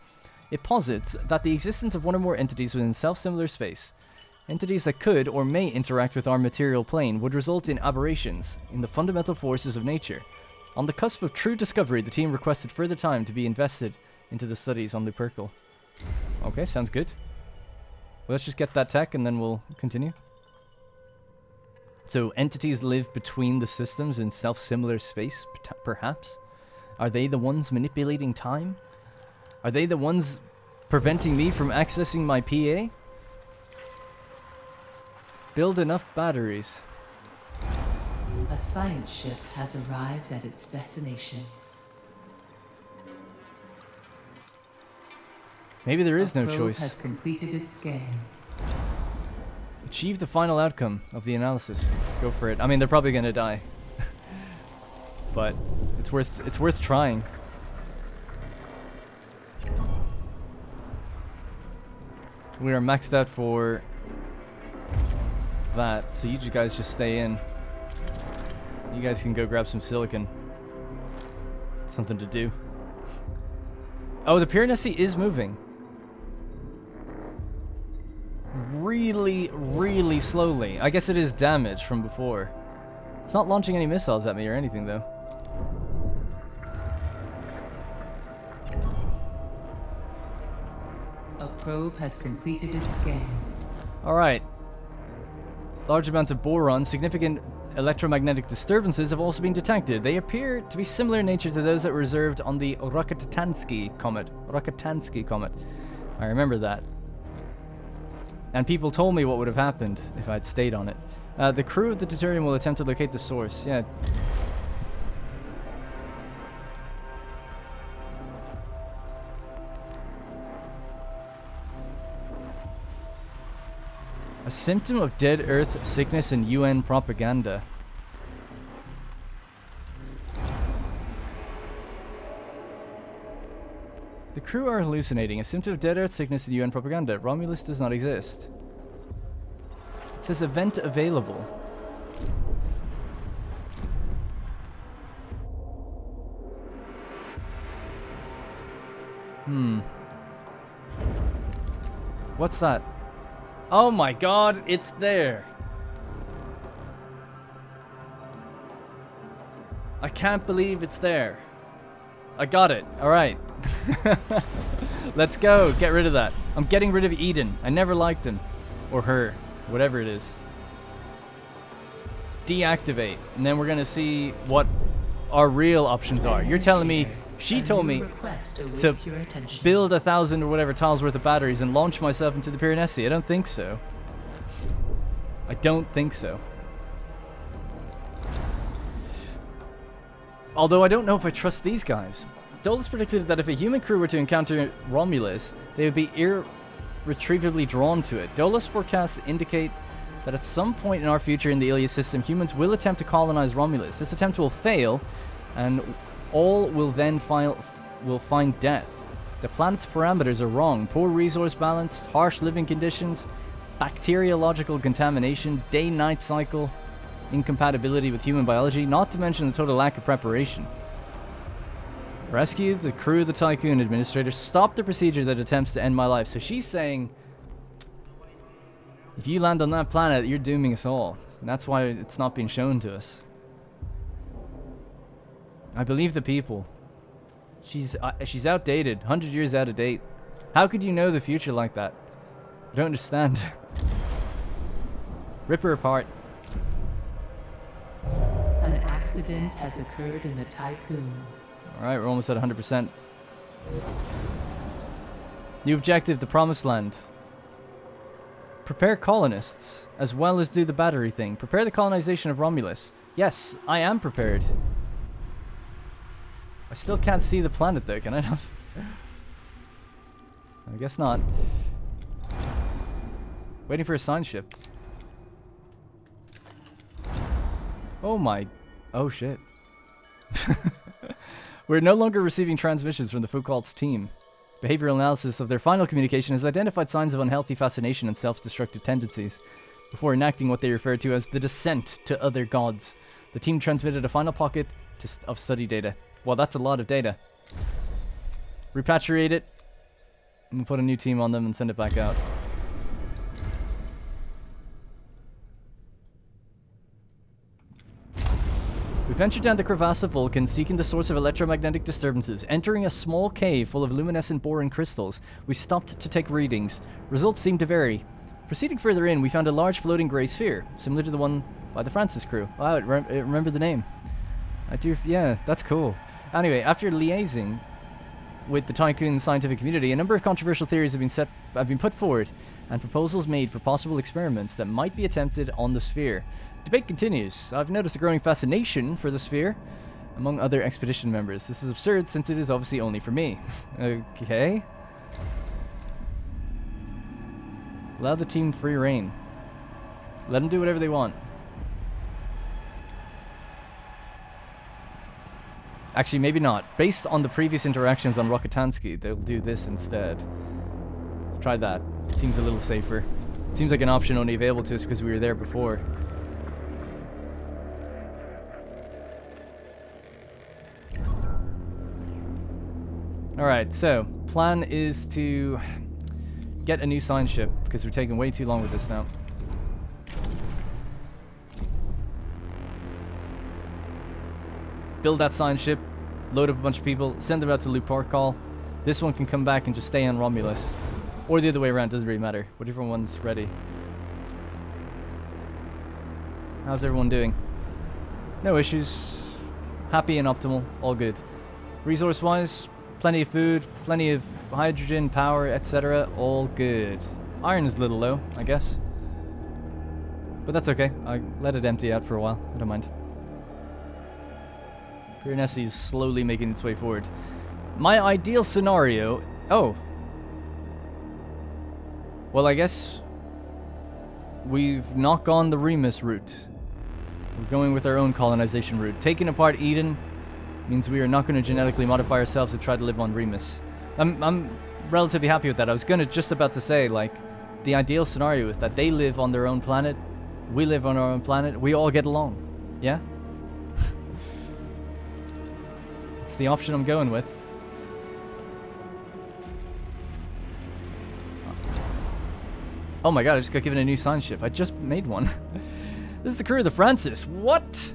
It posits that the existence of one or more entities within self-similar space, entities that could or may interact with our material plane, would result in aberrations in the fundamental forces of nature. On the cusp of true discovery, the team requested further time to be invested into the studies on Lupercal. Okay, sounds good. Well, let's just get that tech and then we'll continue. So, entities live between the systems in self-similar space, perhaps? Are they the ones manipulating time? Are they the ones preventing me from accessing my PA? Build enough batteries. A science ship has arrived at its destination. Maybe there is A no probe choice. has completed its scan. Achieve the final outcome of the analysis. Go for it. I mean, they're probably gonna die. But it's worth trying. We are maxed out for that, so you guys just stay in. You guys can go grab some silicon. Something to do. Oh, the Piranesi is moving. Really, really slowly. I guess it is damage from before. It's not launching any missiles at me or anything, though. A probe has completed its scan. Alright. Large amounts of boron, significant electromagnetic disturbances have also been detected. They appear to be similar in nature to those that were observed on the Rokitansky comet. I remember that. And people told me what would have happened if I'd stayed on it. The crew of the Deuterium will attempt to locate the source. Yeah. A symptom of dead Earth sickness and UN propaganda. The crew are hallucinating. A symptom of dead earth sickness in UN propaganda. Romulus does not exist. It says event available. What's that? Oh my god, it's there. I can't believe it's there. I got it. Alright. Let's go. Get rid of that. I'm getting rid of Eden. I never liked him. Or her. Whatever it is. Deactivate. And then we're going to see what our real options are. You're telling me... She told me to build 1,000 or whatever tiles worth of batteries and launch myself into the Piranesi. I don't think so. I don't think so. Although I don't know if I trust these guys. Dolus predicted that if a human crew were to encounter Romulus, they would be irretrievably drawn to it. Dolus forecasts indicate that at some point in our future in the Ilia system, humans will attempt to colonize Romulus. This attempt will fail, and all will then find death. The planet's parameters are wrong. Poor resource balance, harsh living conditions, bacteriological contamination, day-night cycle, incompatibility with human biology, not to mention the total lack of preparation. Rescue the crew of the Tycoon Administrator. Stop the procedure that attempts to end my life. So she's saying, if you land on that planet, you're dooming us all. And that's why it's not being shown to us. I believe the people. She's outdated. 100 years out of date. How could you know the future like that? I don't understand. Rip her apart. An accident has occurred in the Tycoon. Alright, we're almost at 100%. New objective, the Promised Land. Prepare colonists, as well as do the battery thing. Prepare the colonization of Romulus. Yes, I am prepared. I still can't see the planet though, can I not? I guess not. Waiting for a sign ship. Oh my... Oh shit. We're no longer receiving transmissions from the Foucault's team. Behavioral analysis of their final communication has identified signs of unhealthy fascination and self-destructive tendencies before enacting what they refer to as the descent to other gods. The team transmitted a final pocket of study data. Well, that's a lot of data. Repatriate it. And put a new team on them and send it back out. We ventured down the crevasse of Vulcan, seeking the source of electromagnetic disturbances. Entering a small cave full of luminescent boron crystals, we stopped to take readings. Results seemed to vary. Proceeding further in, we found a large floating grey sphere, similar to the one by the Francis crew. Wow, I remember the name. I do, yeah, that's cool. Anyway, after liaising with the Tycoon scientific community, a number of controversial theories have been put forward, and proposals made for possible experiments that might be attempted on the sphere. Debate continues. I've noticed a growing fascination for the sphere among other expedition members. This is absurd since it is obviously only for me. Okay. Allow the team free reign. Let them do whatever they want. Actually, maybe not. Based on the previous interactions on Rokitansky, they'll do this instead. Let's try that. Seems a little safer. Seems like an option only available to us because we were there before. Alright, so plan is to get a new sign ship because we're taking way too long with this now. Build that sign ship, load up a bunch of people, send them out to Lupercal. This one can come back and just stay on Romulus. Or the other way around, doesn't really matter. Whatever one's ready. How's everyone doing? No issues. Happy and optimal, all good. Resource-wise, plenty of food, plenty of hydrogen, power, etc. All good. Iron is a little low, I guess. But that's okay. I let it empty out for a while. I don't mind. Piranesi is slowly making its way forward. My ideal scenario... Oh. Well, I guess we've not gone the Remus route. We're going with our own colonization route. Taking apart Eden, Means we are not going to genetically modify ourselves to try to live on Remus. I'm relatively happy with that. I was just about to say, like, the ideal scenario is that they live on their own planet, we live on our own planet, we all get along. Yeah? It's the option I'm going with. Oh my god, I just got given a new sign ship. I just made one. This is the crew of the Francis. What?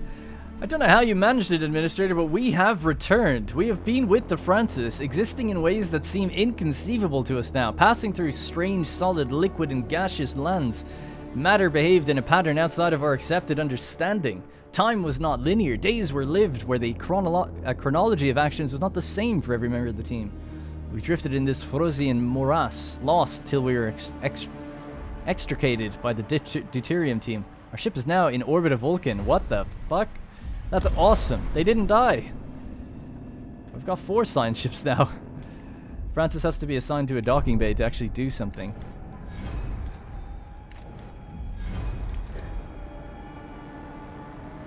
I don't know how you managed it, Administrator, but we have returned. We have been with the Francis, existing in ways that seem inconceivable to us now, passing through strange, solid, liquid, and gaseous lands. Matter behaved in a pattern outside of our accepted understanding. Time was not linear. Days were lived where the chronology of actions was not the same for every member of the team. We drifted in this Frosian morass, lost till we were extricated by the deuterium team. Our ship is now in orbit of Vulcan. What the fuck? That's awesome. They didn't die. We've got 4 sign ships now. Francis has to be assigned to a docking bay to actually do something.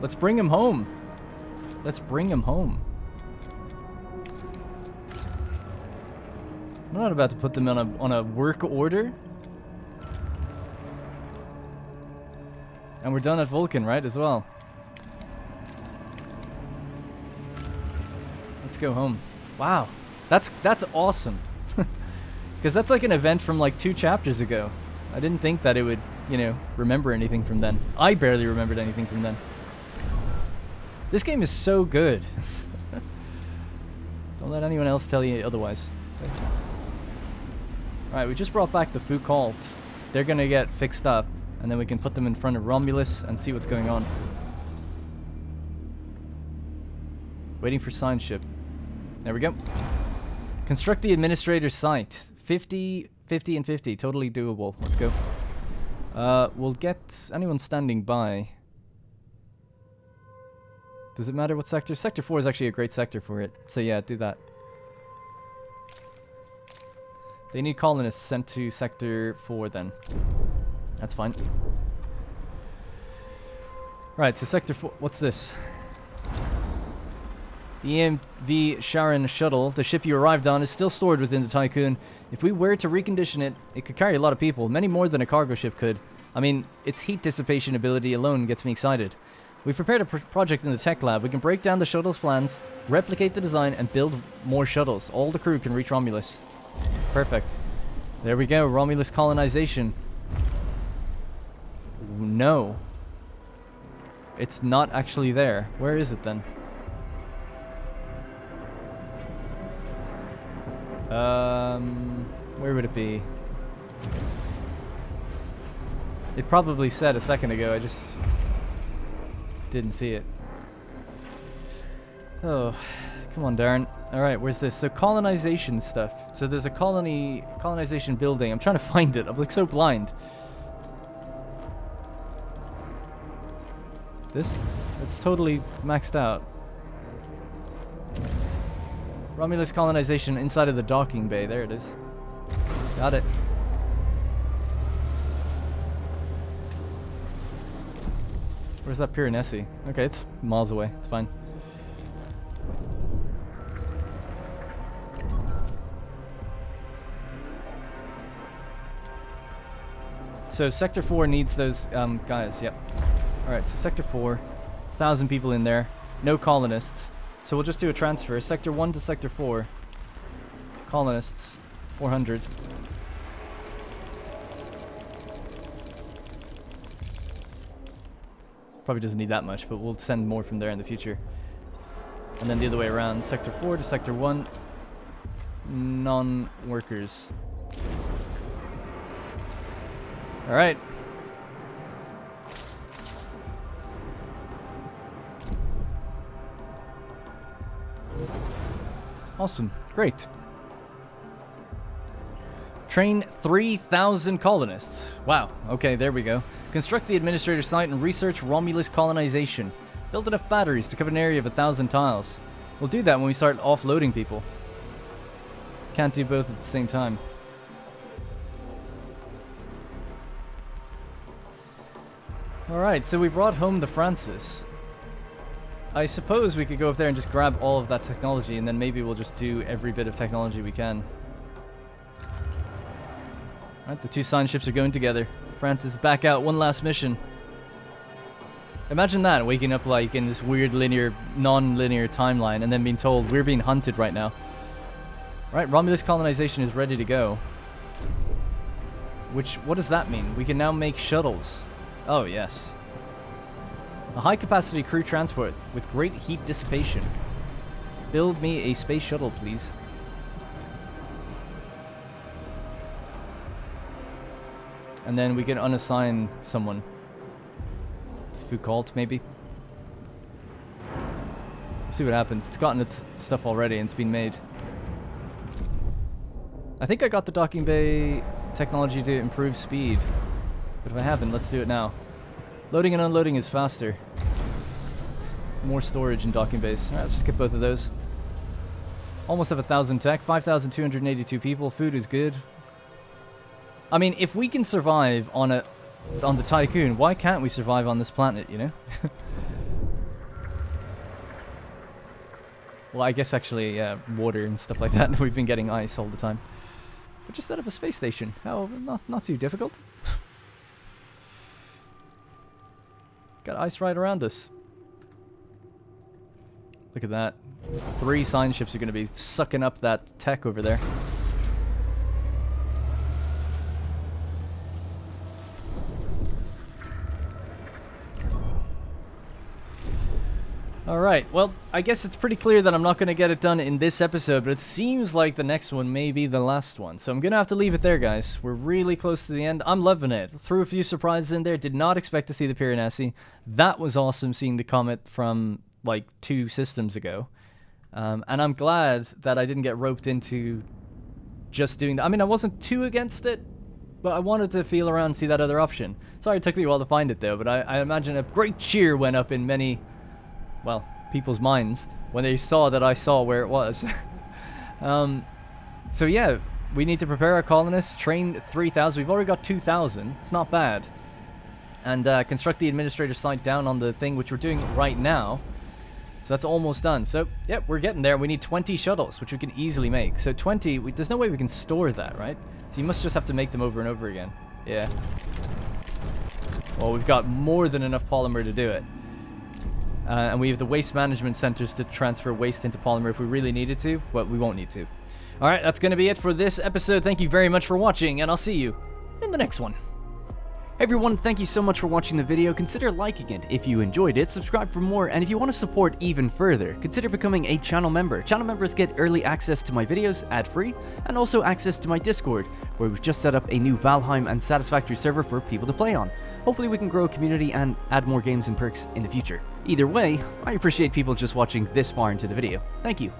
Let's bring him home. Let's bring him home. I'm not about to put them on a work order. And we're done at Vulcan, right, as well. Let's go home. Wow. That's awesome. Because that's like an event from like 2 chapters ago. I didn't think that it would, you know, remember anything from then. I barely remembered anything from then. This game is so good. Don't let anyone else tell you otherwise. Alright, we just brought back the Foucault. They're gonna get fixed up, and then we can put them in front of Romulus and see what's going on. Waiting for sign ship. There we go. Construct the administrator site. 50, 50, and 50. Totally doable. Let's go. We'll get anyone standing by. Does it matter what sector? Sector 4 is actually a great sector for it. So yeah, do that. They need colonists sent to Sector 4 then. That's fine. Right, so Sector 4... What's this? The EMV Sharon shuttle, the ship you arrived on, is still stored within the Tycoon. If we were to recondition it, it could carry a lot of people, many more than a cargo ship could. I mean, its heat dissipation ability alone gets me excited. We prepared a project in the tech lab. We can break down the shuttle's plans, replicate the design, and build more shuttles. All the crew can reach Romulus. Perfect. There we go, Romulus colonization. No. It's not actually there. Where is it then? Where would it be? It probably said a second ago, I just didn't see it. Oh, come on, Darren. Alright, where's this? So colonization stuff. So there's a colonization building. I'm trying to find it. I'm like so blind. This? It's totally maxed out. Romulus colonization inside of the docking bay. There it is. Got it. Where's that Piranesi? Okay, it's miles away. It's fine. So Sector 4 needs those guys. Yep. Alright, so Sector 4. 1,000 people in there. No colonists. So we'll just do a transfer. Sector 1 to Sector 4. Colonists. 400. Probably doesn't need that much, but we'll send more from there in the future. And then the other way around. Sector 4 to Sector 1. Non-workers. Alright. Awesome. Great. Train 3,000 colonists. Wow. Okay, there we go. Construct the administrator site and research Romulus colonization. Build enough batteries to cover an area of 1,000 tiles. We'll do that when we start offloading people. Can't do both at the same time. Alright, so we brought home the Francis. I suppose we could go up there and just grab all of that technology, and then maybe we'll just do every bit of technology we can. Alright, the two science ships are going together. Francis is back out, one last mission. Imagine that, waking up like in this weird linear, non-linear timeline, and then being told we're being hunted right now. Right, Romulus colonization is ready to go. What does that mean? We can now make shuttles. Oh, yes. A high-capacity crew transport with great heat dissipation. Build me a space shuttle, please. And then we can unassign someone. Foucault, maybe? We'll see what happens. It's gotten its stuff already and it's been made. I think I got the docking bay technology to improve speed. But if I haven't, let's do it now. Loading and unloading is faster. More storage in docking bays. Alright, let's just get both of those. Almost have 1,000 tech. 5,282 people. Food is good. I mean, if we can survive on the Tycoon, why can't we survive on this planet, you know? Well, I guess actually, water and stuff like that. We've been getting ice all the time. But just set up a space station. How, not too difficult. Got ice right around us. Look at that. 3 science ships are going to be sucking up that tech over there. Alright, well, I guess it's pretty clear that I'm not going to get it done in this episode, but it seems like the next one may be the last one. So I'm going to have to leave it there, guys. We're really close to the end. I'm loving it. Threw a few surprises in there. Did not expect to see the Piranesi. That was awesome, seeing the comet from, like, 2 systems ago. And I'm glad that I didn't get roped into just doing that. I mean, I wasn't too against it, but I wanted to feel around and see that other option. Sorry it took me a while to find it, though, but I imagine a great cheer went up in many... well, people's minds when they saw that I saw where it was. So yeah, we need to prepare our colonists, train 3,000. We've already got 2,000. It's not bad. And construct the administrator site down on the thing, which we're doing right now. So that's almost done. So, yeah, we're getting there. We need 20 shuttles, which we can easily make. So 20, there's no way we can store that, right? So you must just have to make them over and over again. Yeah. Well, we've got more than enough polymer to do it. And we have the waste management centers to transfer waste into polymer if we really needed to, but we won't need to. Alright, that's going to be it for this episode. Thank you very much for watching, and I'll see you in the next one. Hey everyone, thank you so much for watching the video. Consider liking it if you enjoyed it, subscribe for more, and if you want to support even further, consider becoming a channel member. Channel members get early access to my videos, ad-free, and also access to my Discord, where we've just set up a new Valheim and Satisfactory server for people to play on. Hopefully we can grow a community and add more games and perks in the future. Either way, I appreciate people just watching this far into the video. Thank you.